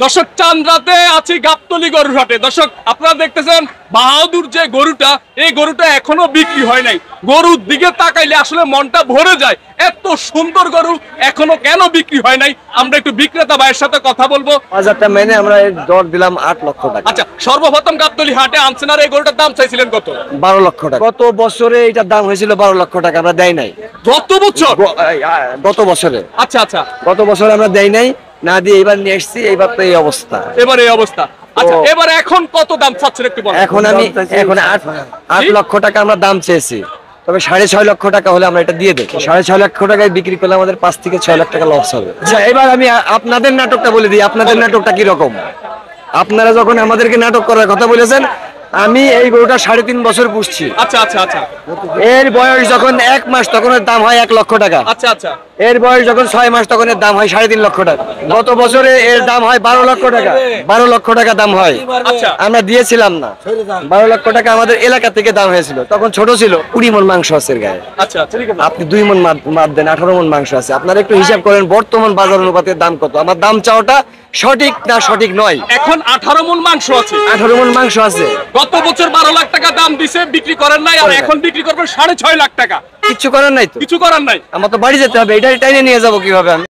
দর্শক চান্দ্রাতে আছি গাবতলী গরুর হাটে। দর্শক আপনারা দেখতেছেন বাহাদুর যে গরুটা, এই গরুটা এখনো বিক্রি হয় নাই। গরুর দিকে তাকাইলে আসলে মনটা ভরে যায়, এত সুন্দর গরু এখনো কেন বিক্রি হয় নাই। আমরা একটু বিক্রেতা ভাইয়ের সাথে কথা বলবো। বাজারটা মেনে আমরা দর দিলাম 8 লক্ষ টাকা। আচ্ছা, সর্বপ্রথম গাবতলী হাটে আনছেন আর এই গরুটার দাম চাইছিলেন কত? 12 লক্ষ টাকা। গত বছরে এটার দাম হয়েছিল 12 লক্ষ টাকা, আমরা দেই নাই। গত বছর? গত বছরে। আচ্ছা আচ্ছা, গত বছর আমরা দেই নাই, না দিয়ে এবার নিয়ে এসেছি। এইবার তো এই অবস্থা। এবার এই অবস্থা। আচ্ছা, এবার এখন কত দাম চাচ্ছেন একটু বলেন। এখন 8 লক্ষ টাকা আমরা দাম চেয়েছি, তবে 6.5 লক্ষ টাকা হলে আমরা এটা দিয়ে দেবো। 6.5 লক্ষ টাকায় বিক্রি করলে আমাদের 5 থেকে 6 লাখ টাকা লস হবে। আচ্ছা, এবার আমি আপনাদের নাটকটা বলে দিই। আপনাদের নাটকটা কি রকম? আপনারা যখন আমাদেরকে নাটক করার কথা বলেছেন, আমি এই গরুটা 3.5 বছর পুষছি। আচ্ছা আচ্ছা আচ্ছা এর বয়স যখন 1 মাস তখন এর দাম হয় 1 লক্ষ টাকা। আচ্ছা আচ্ছা, এর বয়স যখন 6 মাস তখন এর দাম হয় 3.5 লক্ষ টাকা। গত বছরে এর দাম হয় 12 লক্ষ টাকা। 12 লক্ষ টাকা দাম হয়। আচ্ছা, আমরা দিয়েছিলাম না। 12 লক্ষ টাকা আমাদের এলাকা থেকে দাম হয়েছিল, তখন ছোট ছিল। 20 মণ মাংস আছে এর গায়ে। আচ্ছা আচ্ছা, আপনি 2 মণ মাপ দেন, 18 মণ মাংস আছে। আপনারা একটু হিসাব করেন বর্তমান বাজার অনুপাতের দাম কত। আমার দাম চাওয়াটা সঠিক না সঠিক নয়। এখন 18 মণ মাংস আছে। 18 মণ মাংস আছে। গত বছর 12 লাখ টাকা দাম দিছে, বিক্রি করেন নাই, আর এখন বিক্রি করবেন 6.5 লাখ টাকা। কিচ্ছু করার নাই তো। কিছু করার নাই। আমার তো বাড়ি যেতে হবে, এটা টাইনে নিয়ে যাবো কিভাবে আমি?